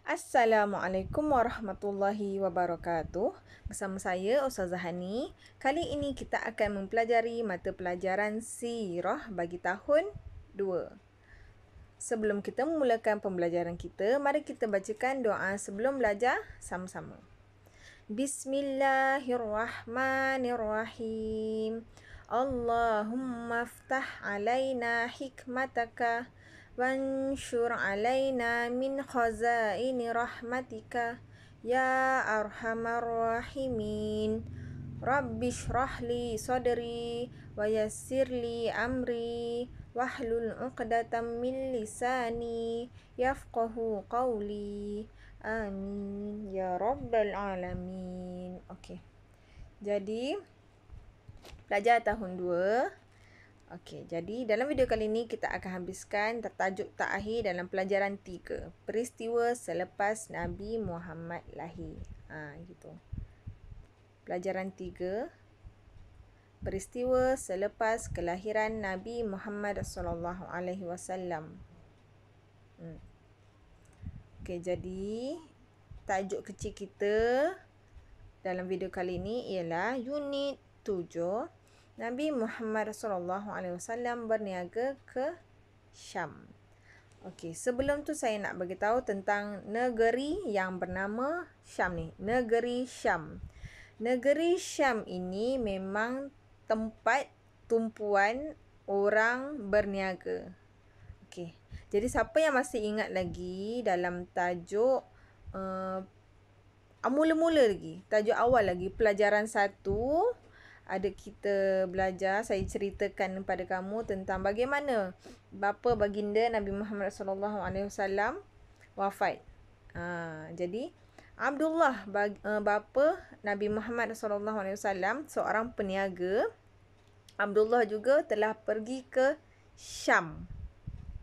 Assalamualaikum warahmatullahi wabarakatuh. Bersama saya Ustazah Hani. Kali ini kita akan mempelajari mata pelajaran Sirah bagi tahun 2. Sebelum kita memulakan pembelajaran kita, mari kita bacakan doa sebelum belajar sama-sama. Bismillahirrahmanirrahim. Allahumma aftah alaina hikmataka wanshur alaina min khazaini rahmatika ya arhamar rahimin. Rabbi shrah li sadri wa yassir li amri wahlul 'uqdatam min lisani yafqahu qawli. Amin ya rabbal alamin. Okey. Jadi pelajar tahun 2. Okey, jadi dalam video kali ini kita akan habiskan tajuk ta'khir dalam pelajaran 3. Peristiwa selepas Nabi Muhammad lahir. Gitu. Pelajaran 3. Peristiwa selepas kelahiran Nabi Muhammad sallallahu alaihi wasallam. Okey, jadi tajuk kecil kita dalam video kali ini ialah unit 7. Nabi Muhammad sallallahu alaihi wasallam berniaga ke Syam. Okey, sebelum tu saya nak bagi tahu tentang negeri yang bernama Syam ni. Negeri Syam. Negeri Syam ini memang tempat tumpuan orang berniaga. Okey. Jadi siapa yang masih ingat lagi dalam tajuk mula-mula lagi, tajuk awal lagi, pelajaran 1, ada kita belajar, saya ceritakan kepada kamu tentang bagaimana bapa baginda Nabi Muhammad sallallahu alaihi wasallam wafat. Jadi Abdullah bapa Nabi Muhammad sallallahu alaihi wasallam seorang peniaga. Abdullah juga telah pergi ke Syam.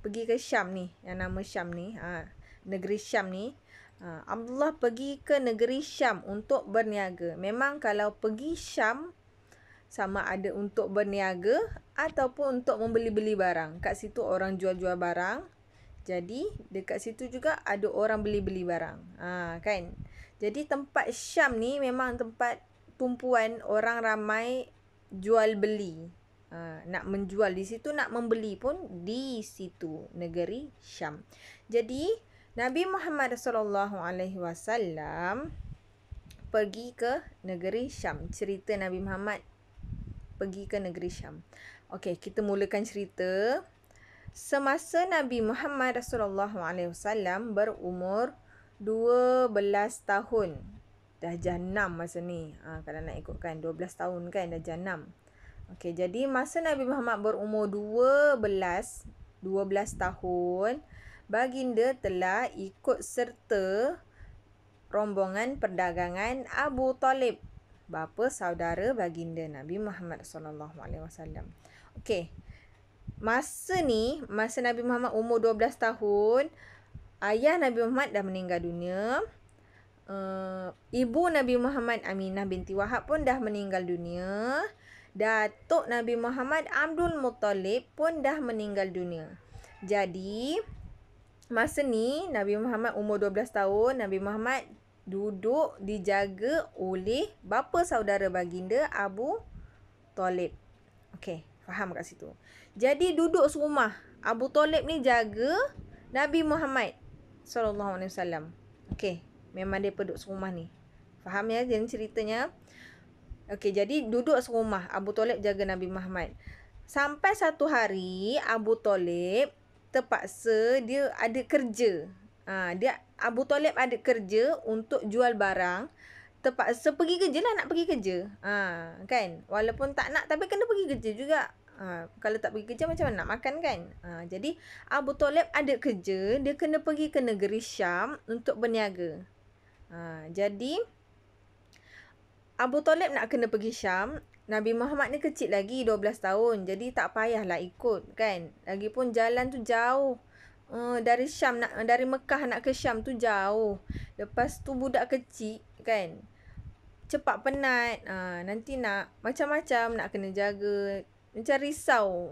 Pergi ke Syam ni, yang nama Syam ni, negeri Syam ni. Abdullah pergi ke negeri Syam untuk berniaga. Memang kalau pergi Syam, sama ada untuk berniaga ataupun untuk membeli-beli barang. Kat situ orang jual-jual barang. Jadi dekat situ juga ada orang beli-beli barang. Kan? Jadi tempat Syam ni memang tempat tumpuan orang ramai jual beli. Nak menjual di situ, nak membeli pun di situ, negeri Syam. Jadi Nabi Muhammad sallallahu alaihi wasallam pergi ke negeri Syam. Cerita Nabi Muhammad pergi ke negeri Syam. Okey, kita mulakan cerita. Semasa Nabi Muhammad sallallahu alaihi wasallam berumur 12 tahun. Dah jannam masa ni. Kalau nak ikutkan 12 tahun kan dah jannam. Okey, jadi masa Nabi Muhammad berumur 12 tahun, baginda telah ikut serta rombongan perdagangan Abu Talib, bapa saudara baginda Nabi Muhammad sallallahu alaihi wasallam. Okey. Masa Nabi Muhammad umur 12 tahun, ayah Nabi Muhammad dah meninggal dunia. Ibu Nabi Muhammad Aminah binti Wahab pun dah meninggal dunia. Datuk Nabi Muhammad Abdul Muttalib pun dah meninggal dunia. Jadi masa ni Nabi Muhammad umur 12 tahun, Nabi Muhammad duduk dijaga oleh bapa saudara baginda Abu Talib. Okey, faham kat situ. Jadi duduk serumah. Abu Talib ni jaga Nabi Muhammad sallallahu alaihi wasallam. Okey, memang dia duduk serumah ni. Faham ya jadi ceritanya? Okey, jadi duduk serumah. Abu Talib jaga Nabi Muhammad. Sampai satu hari Abu Talib terpaksa dia ada kerja. Abu Talib ada kerja untuk jual barang. Terpaksa pergi kerja lah, nak pergi kerja. Kan? Walaupun tak nak tapi kena pergi kerja juga. Kalau tak pergi kerja macam mana nak makan kan? Jadi Abu Talib ada kerja, dia kena pergi ke negeri Syam untuk berniaga. Jadi Abu Talib nak kena pergi Syam. Nabi Muhammad ni kecil lagi, 12 tahun. Jadi tak payahlah ikut kan. Lagipun jalan tu jauh. Dari Syam dari Mekah nak ke Syam tu jauh. Lepas tu budak kecil kan, cepat penat. Nanti nak macam-macam, nak kena jaga macam risau.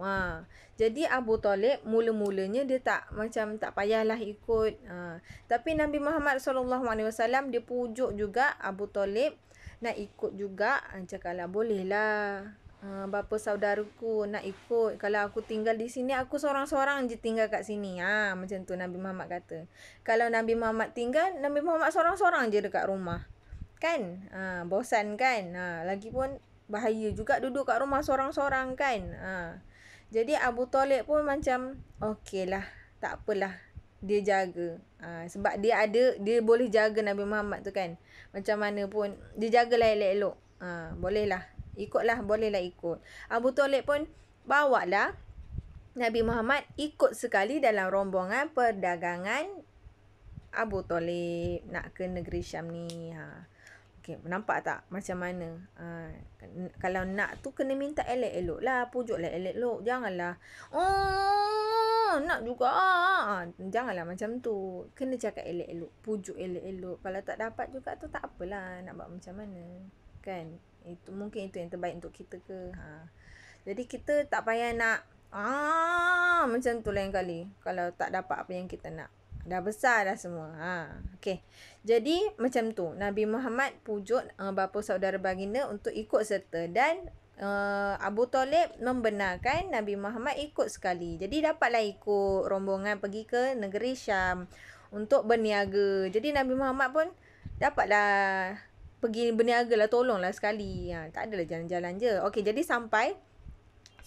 Jadi Abu Talib mula-mulanya dia macam tak payahlah ikut. Tapi Nabi Muhammad SAW dia pujuk juga Abu Talib nak ikut juga. Cakaplah bolehlah. Bapa saudaraku nak ikut. Kalau aku tinggal di sini, aku seorang-seorang je tinggal kat sini. Macam tu Nabi Muhammad kata. Kalau Nabi Muhammad tinggal, Nabi Muhammad seorang-seorang je dekat rumah. Kan? Bosan kan? Lagipun bahaya juga duduk kat rumah seorang-seorang kan. Jadi Abu Talib pun macam okey lah, tak apalah, dia jaga. Sebab dia boleh jaga Nabi Muhammad tu kan. Macam mana pun dia jagalah elok-elok. Bolehlah bolehlah ikut. Abu Talib pun bawalah Nabi Muhammad ikut sekali dalam rombongan perdagangan Abu Talib nak ke negeri Syam ni. Okay, nampak tak macam mana? Kalau nak tu kena minta elok-elok lah. Pujuklah elok-elok. Janganlah, nak juga. Janganlah macam tu. Kena cakap elok-elok. Pujuk elok-elok. Kalau tak dapat juga tu tak apalah. Nak buat macam mana? Kan? Mungkin itu yang terbaik untuk kita ke. Jadi kita tak payah nak macam tu lain kali. Kalau tak dapat apa yang kita nak. Dah besar dah semua. Okey. Jadi macam tu Nabi Muhammad pujuk bapa saudara baginda untuk ikut serta, dan Abu Talib membenarkan Nabi Muhammad ikut sekali. Jadi dapatlah ikut rombongan pergi ke negeri Syam untuk berniaga. Jadi Nabi Muhammad pun dapatlah pergi berniaga lah, tolonglah sekali. Tak adalah jalan-jalan je. Okey, jadi sampai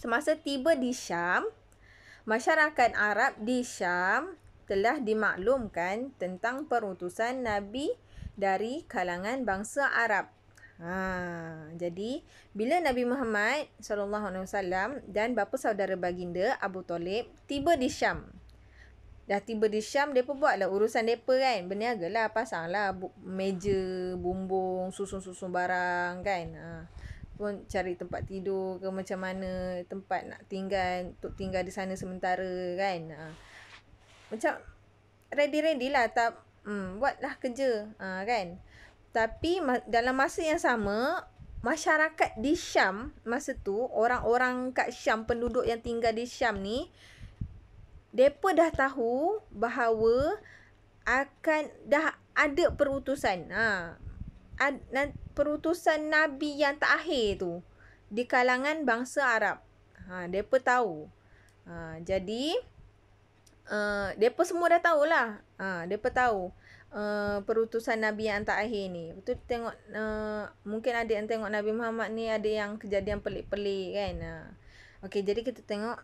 semasa tiba di Syam, masyarakat Arab di Syam telah dimaklumkan tentang perutusan Nabi dari kalangan bangsa Arab. Jadi bila Nabi Muhammad SAW dan bapa saudara baginda Abu Talib tiba di Syam, dah tiba di Syam, mereka buatlah urusan mereka kan. Berniaga lah, pasanglah meja, bumbung, susun-susun barang kan. Pun cari tempat tidur ke macam mana, tempat nak tinggal, untuk tinggal di sana sementara kan. Macam ready lah, tak buatlah kerja kan. Tapi dalam masa yang sama, masyarakat di Syam masa tu, orang-orang kat Syam, penduduk yang tinggal di Syam ni, mereka dah tahu bahawa akan dah ada perutusan. Perutusan Nabi yang terakhir tu di kalangan bangsa Arab. Mereka tahu. Jadi mereka semua dah tahulah. Mereka tahu perutusan Nabi yang terakhir ni. Betul, tengok mungkin ada yang tengok Nabi Muhammad ni ada yang kejadian pelik-pelik kan. Okey, jadi kita tengok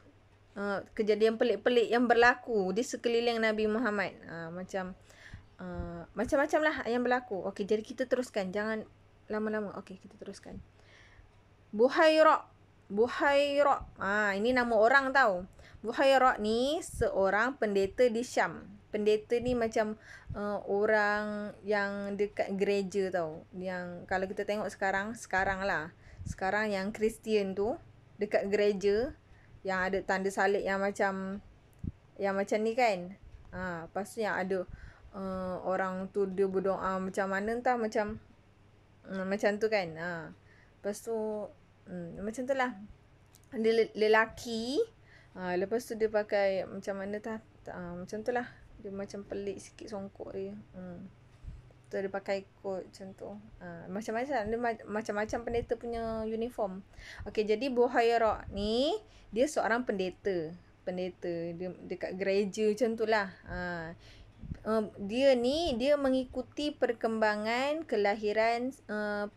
kejadian pelik-pelik yang berlaku di sekeliling Nabi Muhammad. Macam-macam lah yang berlaku. Okey, jadi kita teruskan, jangan lama-lama. Okey, kita teruskan. Buhairah. Ini nama orang tau. Buhairah ni seorang pendeta di Syam. Pendeta ni macam orang yang dekat gereja tau. Yang kalau kita tengok sekarang lah. Sekarang yang Kristian tu dekat gereja yang ada tanda salib yang macam ni kan. Lepas tu yang ada orang tu dia berdoa macam mana entah, macam tu kan. Lepas tu macam tu lah. Dia lelaki. Lepas tu dia pakai macam mana macam tu lah. Dia macam pelik sikit songkok dia. Tu dia pakai kot macam tu. Macam-macam. Dia macam-macam pendeta punya uniform. Okey, jadi Buhairah ni dia seorang pendeta. Dia dekat gereja macam tu lah. Dia mengikuti perkembangan kelahiran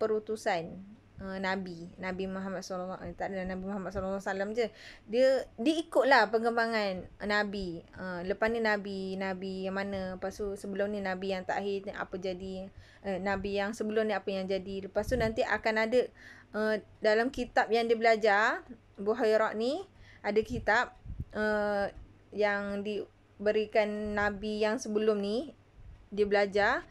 perutusan Nabi Muhammad SAW. Tak ada Nabi Muhammad SAW je. Dia ikutlah perkembangan Nabi. Lepas ni Nabi yang mana. Lepas tu sebelum ni Nabi yang terakhir apa jadi. Nabi yang sebelum ni apa yang jadi. Lepas tu nanti akan ada dalam kitab yang dia belajar, Buhairah ni ada kitab yang diberikan Nabi yang sebelum ni dia belajar.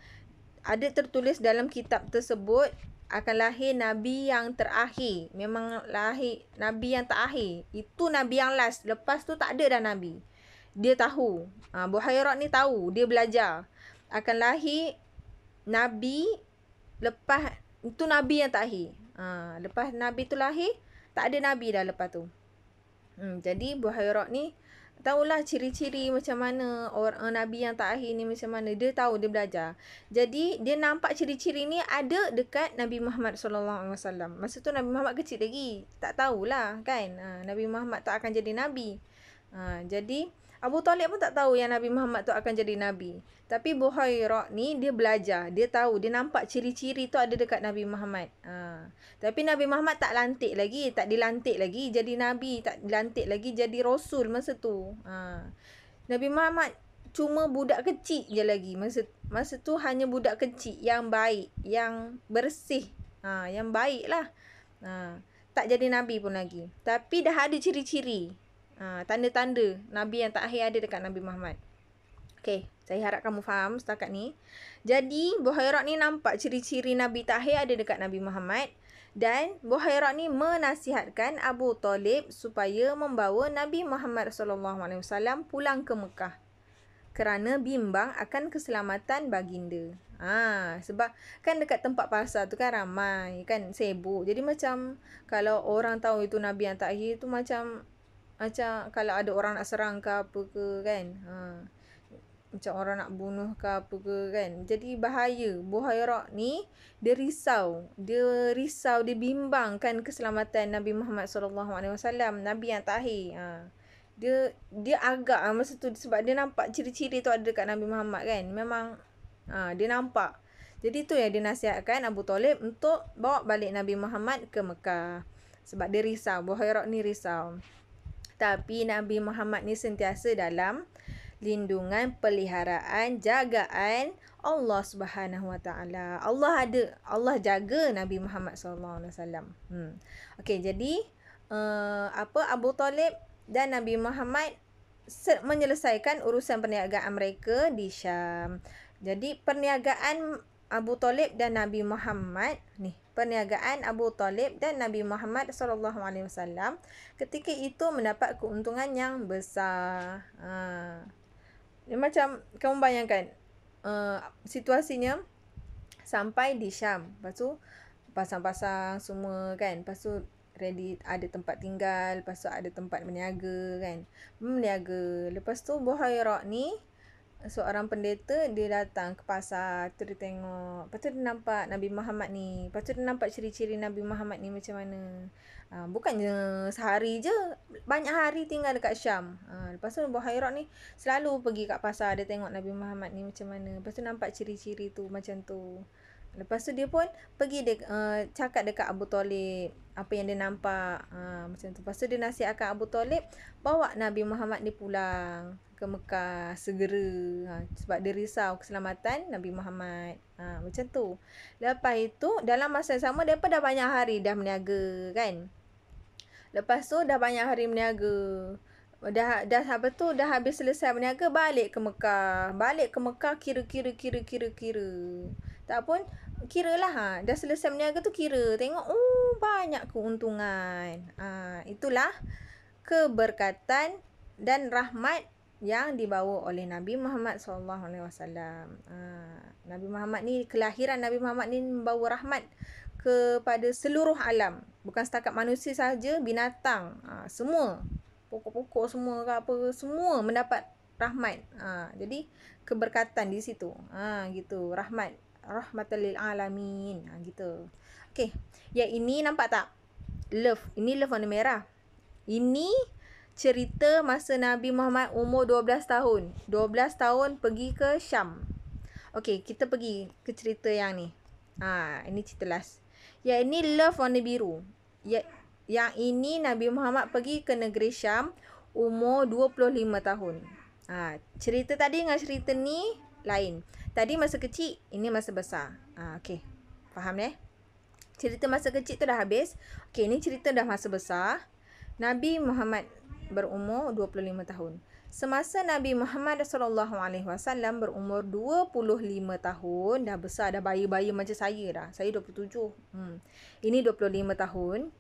Ada tertulis dalam kitab tersebut akan lahir Nabi yang terakhir. Memang lahir Nabi yang terakhir. Itu Nabi yang last. Lepas tu tak ada dah Nabi. Dia tahu. Buhairah ni tahu. Dia belajar. Akan lahir Nabi lepas. Itu Nabi yang terakhir. Lepas Nabi tu lahir, tak ada Nabi dah lepas tu. Jadi Buhairah ni tahulah ciri-ciri macam mana orang Nabi yang terakhir ni macam mana. Dia tahu, dia belajar. Jadi dia nampak ciri-ciri ni ada dekat Nabi Muhammad SAW. Masa tu Nabi Muhammad kecil lagi. Tak tahulah kan. Nabi Muhammad tu akan jadi Nabi. Jadi Abu Talib pun tak tahu yang Nabi Muhammad tu akan jadi Nabi. Tapi Buhairah ni dia belajar. Dia tahu, dia nampak ciri-ciri tu ada dekat Nabi Muhammad. Tapi Nabi Muhammad tak lantik lagi. Tak dilantik lagi jadi Nabi. Tak dilantik lagi jadi Rasul masa tu. Nabi Muhammad cuma budak kecil je lagi. Masa tu hanya budak kecil yang baik. Yang bersih. Yang baik lah. Tak jadi Nabi pun lagi. Tapi dah ada ciri-ciri. Tanda-tanda Nabi yang terakhir ada dekat Nabi Muhammad. Okay, saya harap kamu faham setakat ni. Jadi, Buhairah ni nampak ciri-ciri Nabi terakhir ada dekat Nabi Muhammad. Dan Buhairah ni menasihatkan Abu Talib supaya membawa Nabi Muhammad SAW pulang ke Mekah. Kerana bimbang akan keselamatan baginda. Sebab kan dekat tempat pasar tu kan ramai, kan sibuk. Jadi macam kalau orang tahu itu Nabi yang terakhir tu macam kalau ada orang nak serang ke apa ke kan. Macam orang nak bunuh ke apa ke kan. Jadi bahaya. Buhairah ni dia risau. Dia bimbangkan keselamatan Nabi Muhammad SAW. Nabi yang terakhir. Dia agak masa tu sebab dia nampak ciri-ciri tu ada dekat Nabi Muhammad kan. Memang dia nampak. Jadi tu yang dinasihatkan Abu Talib untuk bawa balik Nabi Muhammad ke Mekah. Sebab dia risau. Buhairah ni risau. Tapi Nabi Muhammad ni sentiasa dalam lindungan, peliharaan, jagaan Allah Subhanahu Wa Taala. Allah jaga Nabi Muhammad SAW. Okey, jadi Abu Talib dan Nabi Muhammad menyelesaikan urusan perniagaan mereka di Syam. Jadi perniagaan Abu Talib dan Nabi Muhammad ni, perniagaan Abu Talib dan Nabi Muhammad SAW ketika itu mendapat keuntungan yang besar. Macam kamu bayangkan situasinya sampai di Syam. Lepas tu pasang-pasang semua kan. Lepas tu ready, ada tempat tinggal. Lepas tu ada tempat berniaga kan. Berniaga. Lepas tu Buhairah ni seorang pendeta, dia datang ke pasar. Tu dia tengok. Lepas tu dia nampak Nabi Muhammad ni. Lepas tu dia nampak ciri-ciri Nabi Muhammad ni macam mana. Bukannya sehari je, banyak hari tinggal dekat Syam. Lepas tu Buhairah ni selalu pergi kat pasar. Dia tengok Nabi Muhammad ni macam mana. Lepas tu nampak ciri-ciri tu macam tu. Lepas tu dia pun pergi cakap dekat Abu Talib apa yang dia nampak. Macam tu. Lepas tu dia nasihatkan Abu Talib bawa Nabi Muhammad ni pulang ke Mekah segera. Sebab dia risau keselamatan Nabi Muhammad. Macam tu. Lepas itu dalam masa yang sama mereka dah banyak hari dah berniaga kan. Lepas tu dah banyak hari berniaga. Dah apa tu dah habis selesai berniaga, balik ke Mekah. Kira. Tak pun kiralah dah selesai berniaga tu kira. Tengok banyak keuntungan. Itulah keberkatan dan rahmat yang dibawa oleh Nabi Muhammad SAW. Nabi Muhammad ni, kelahiran Nabi Muhammad ni membawa rahmat kepada seluruh alam. Bukan setakat manusia saja, binatang. Semua. Pokok-pokok semua ke apa, semua mendapat rahmat. Jadi keberkatan di situ. Gitu. Rahmatan lil alamin. Gitu. Okey. Yang ini nampak tak? Love. Ini love warna merah. Ini cerita masa Nabi Muhammad umur 12 tahun. 12 tahun pergi ke Syam. Okey, kita pergi ke cerita yang ni. Ini cerita last. Yang ini love warna biru. Yang ini Nabi Muhammad pergi ke negeri Syam umur 25 tahun. Cerita tadi dengan cerita ni lain. Tadi masa kecil, ini masa besar. Okey. Faham Cerita masa kecil tu dah habis. Okey, ni cerita dah masa besar. Nabi Muhammad berumur 25 tahun. Semasa Nabi Muhammad SAW berumur 25 tahun, dah besar, dah bayi-bayi macam saya dah. Saya 27. Ini 25 tahun.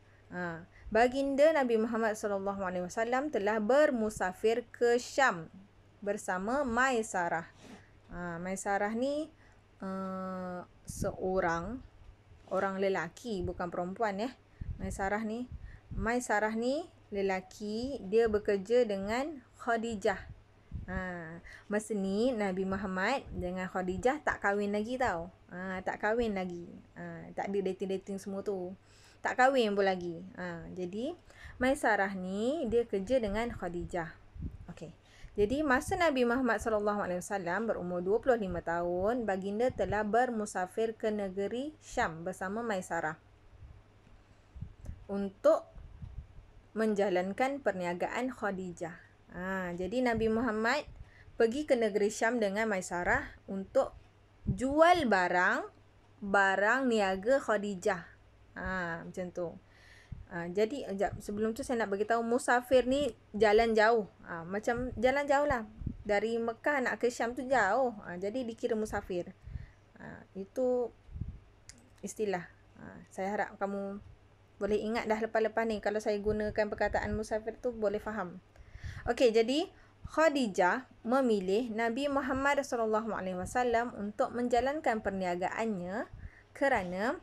Baginda Nabi Muhammad SAW telah bermusafir ke Syam bersama Maisarah. Maisarah ni orang lelaki, bukan perempuan Maisarah ni lelaki, dia bekerja dengan Khadijah. Masa ni Nabi Muhammad dengan Khadijah tak kahwin lagi tau. Tak kahwin lagi. Tak ada dating-dating semua tu. Tak kahwin pun lagi. Jadi Maisarah ni dia kerja dengan Khadijah. Okey. Jadi masa Nabi Muhammad SAW berumur 25 tahun, baginda telah bermusafir ke negeri Syam bersama Maisarah untuk menjalankan perniagaan Khadijah. Jadi Nabi Muhammad pergi ke negeri Syam dengan Maisarah untuk jual barang niaga Khadijah. Macam tu. Jadi sebelum tu saya nak beritahu, musafir ni jalan jauh. Macam jalan jauh lah. Dari Mekah nak ke Syam tu jauh. Jadi dikira musafir. Itu istilah. Saya harap kamu boleh ingat dah lepas-lepas ni. Kalau saya gunakan perkataan musafir tu boleh faham. Okey, jadi Khadijah memilih Nabi Muhammad SAW untuk menjalankan perniagaannya kerana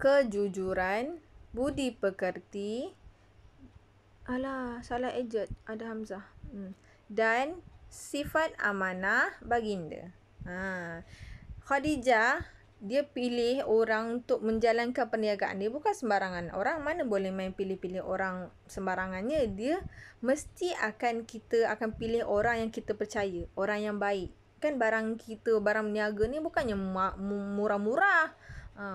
kejujuran, budi pekerti, salah eject, ada hamzah, dan sifat amanah baginda. Khadijah dia pilih orang untuk menjalankan perniagaan dia, bukan sembarangan orang. Mana boleh main pilih-pilih orang sembarangannya. Dia mesti kita akan pilih orang yang kita percaya, orang yang baik. Kan barang kita, barang niaga ni bukannya murah-murah.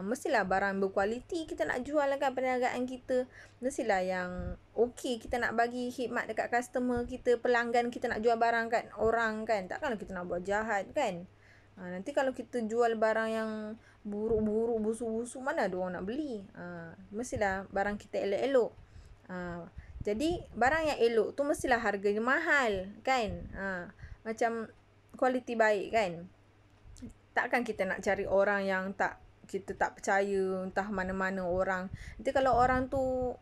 Mestilah barang berkualiti kita nak jual kan perniagaan kita. Mestilah yang okey kita nak bagi khidmat dekat customer kita, pelanggan kita nak jual barang kat orang kan. Takkanlah kita nak buat jahat kan. Nanti kalau kita jual barang yang buruk-buruk, busuk-busuk, mana ada orang nak beli. Mestilah barang kita elok-elok. Jadi barang yang elok tu mestilah harganya mahal kan. Macam kualiti baik kan. Takkan kita nak cari orang yang kita tak percaya, entah mana-mana orang. Nanti kalau orang tu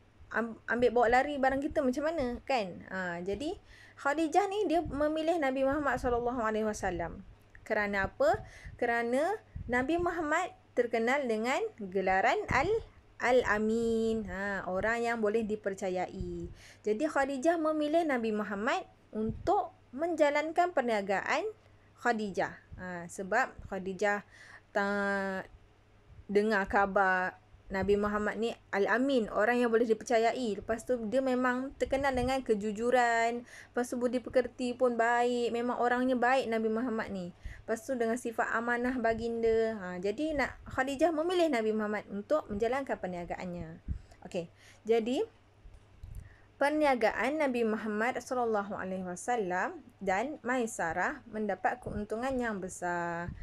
ambil bawa lari barang kita macam mana kan. Jadi Khadijah ni dia memilih Nabi Muhammad SAW. Kerana apa? Kerana Nabi Muhammad terkenal dengan gelaran Al-Amin. Orang yang boleh dipercayai. Jadi Khadijah memilih Nabi Muhammad untuk menjalankan perniagaan Khadijah. Sebab Khadijah dengar khabar Nabi Muhammad ni Al-Amin, orang yang boleh dipercayai. Lepas tu dia memang terkenal dengan kejujuran. Lepas tu budi pekerti pun baik. Memang orangnya baik Nabi Muhammad ni. Lepas tu dengan sifat amanah baginda. Jadi Khadijah memilih Nabi Muhammad untuk menjalankan perniagaannya. Okey. Jadi perniagaan Nabi Muhammad SAW dan Maisarah mendapat keuntungan yang besar.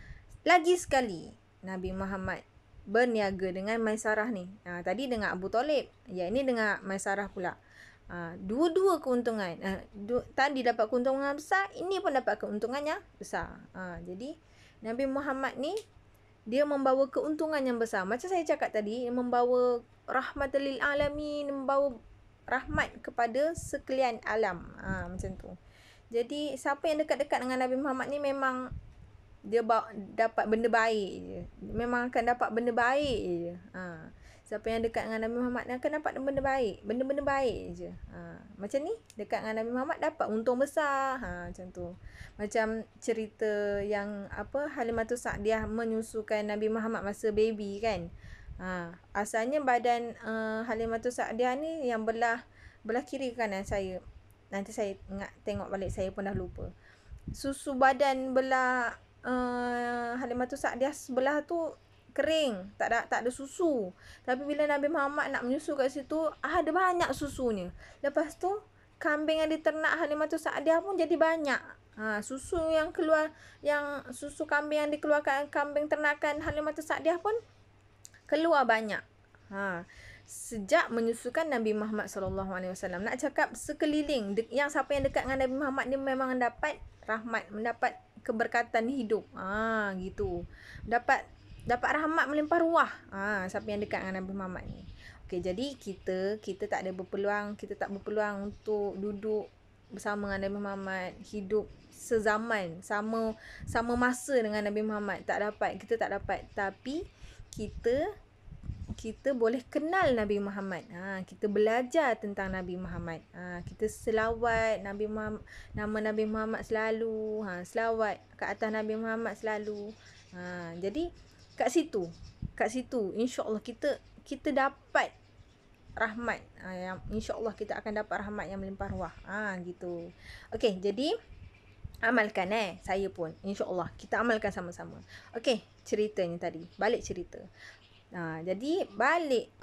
Lagi sekali Nabi Muhammad berniaga dengan Maisarah ni. Tadi dengan Abu Talib, ini dengan Maisarah pula. Dua-dua keuntungan. Tadi dapat keuntungan besar, ini pun dapat keuntungan yang besar. Jadi Nabi Muhammad ni dia membawa keuntungan yang besar. Macam saya cakap tadi, membawa rahmatan lil alamin, membawa rahmat kepada sekalian alam. Macam tu. Jadi siapa yang dekat-dekat dengan Nabi Muhammad ni memang dia dapat benda baik je. Memang akan dapat benda baik je. Siapa yang dekat dengan Nabi Muhammad akan dapat benda baik. Benda-benda baik je. Macam ni, dekat dengan Nabi Muhammad dapat untung besar. Macam tu. Macam cerita yang Halimatus Sa'diyah menyusukan Nabi Muhammad masa baby kan. Asalnya badan Halimatus Sa'diyah ni yang belah kiri kanan saya. Nanti saya tengok balik, saya pun dah lupa. Susu badan belah Halimatus Sa'diyah sebelah tu kering, tak ada susu. Tapi bila Nabi Muhammad nak menyusu kat situ, ada banyak susunya. Lepas tu kambing yang diternak Halimatus Sa'diyah pun jadi banyak. Susu yang keluar, yang susu kambing yang dikeluarkan kambing ternakan Halimatus Sa'diyah pun keluar banyak. Sejak menyusukan Nabi Muhammad SAW, nak cakap sekeliling yang siapa yang dekat dengan Nabi Muhammad ni memang mendapat rahmat, mendapat keberkatan hidup. Gitu. Dapat rahmat melimpah ruah. Siapa yang dekat dengan Nabi Muhammad ni. Okey, jadi kita tak berpeluang untuk duduk bersama dengan Nabi Muhammad, hidup sezaman, sama masa dengan Nabi Muhammad. Kita tak dapat. Tapi kita boleh kenal Nabi Muhammad. Kita belajar tentang Nabi Muhammad. Kita selawat Nabi Muhammad, nama Nabi Muhammad selalu. Selawat ke atas Nabi Muhammad selalu. Jadi kat situ insya-Allah kita dapat rahmat. Yang insya-Allah kita akan dapat rahmat yang melimpah ruah. Gitu. Okey, jadi amalkan saya pun insya-Allah kita amalkan sama-sama. Okey, ceritanya tadi. Balik cerita. Jadi balik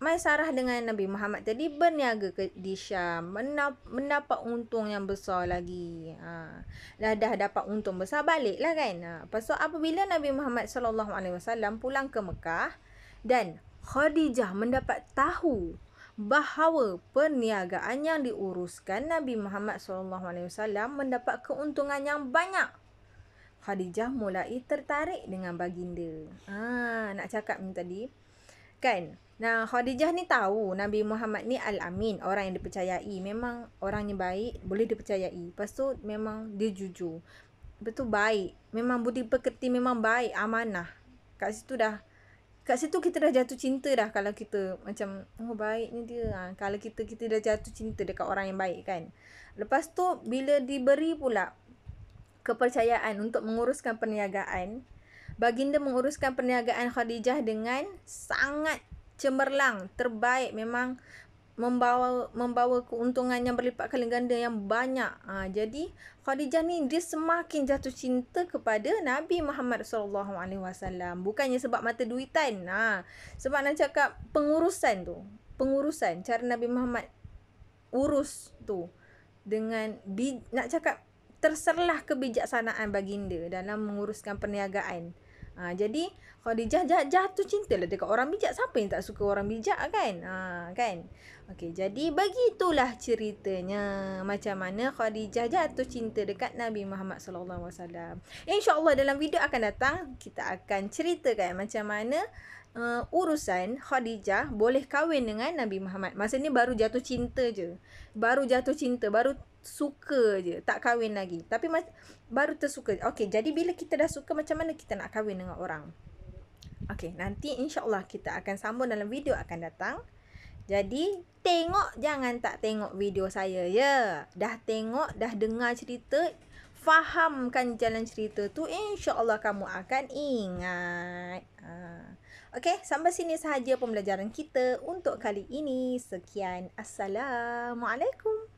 Maisarah dengan Nabi Muhammad tadi berniaga di Syam, mendapat untung yang besar lagi. Dah dapat untung besar, baliklah kan. Lepas tu apabila Nabi Muhammad SAW pulang ke Mekah dan Khadijah mendapat tahu bahawa perniagaan yang diuruskan Nabi Muhammad SAW mendapat keuntungan yang banyak, Khadijah mulai tertarik dengan baginda. Nak cakap ni tadi kan. Nah, Khadijah ni tahu Nabi Muhammad ni Al-Amin, orang yang dipercayai. Memang orangnya baik, boleh dipercayai. Lepas tu memang dia jujur. Lepas tu baik. Memang budi pekerti, memang baik, amanah. Kat situ kita dah jatuh cinta dah kalau kita macam baik ni dia. Kalau kita dah jatuh cinta dekat orang yang baik kan. Lepas tu bila diberi pula kepercayaan untuk menguruskan perniagaan, baginda menguruskan perniagaan Khadijah dengan sangat cemerlang, terbaik, memang membawa keuntungan yang berlipat kali ganda yang banyak. Jadi Khadijah ni dia semakin jatuh cinta kepada Nabi Muhammad SAW. Bukannya sebab mata duitan. Sebab nak cakap pengurusan cara Nabi Muhammad urus tu dengan nak cakap terserlah kebijaksanaan baginda dalam menguruskan perniagaan. Jadi Khadijah jatuh cinta lah dekat orang bijak. Siapa yang tak suka orang bijak kan? Kan? Okey, jadi begitulah ceritanya macam mana Khadijah jatuh cinta dekat Nabi Muhammad SAW. InsyaAllah dalam video akan datang kita akan ceritakan macam mana urusan Khadijah boleh kahwin dengan Nabi Muhammad. Masa ni baru jatuh cinta je. Baru suka je, tak kahwin lagi. Tapi baru tersuka. Okey, jadi bila kita dah suka, macam mana kita nak kahwin dengan orang? Okey, nanti insya-Allah kita akan sambung dalam video akan datang. Jadi, jangan tak tengok video saya ya. Dah tengok, dah dengar cerita, fahamkan jalan cerita tu, insya-Allah kamu akan ingat. Okey, sampai sini sahaja pembelajaran kita untuk kali ini. Sekian. Assalamualaikum.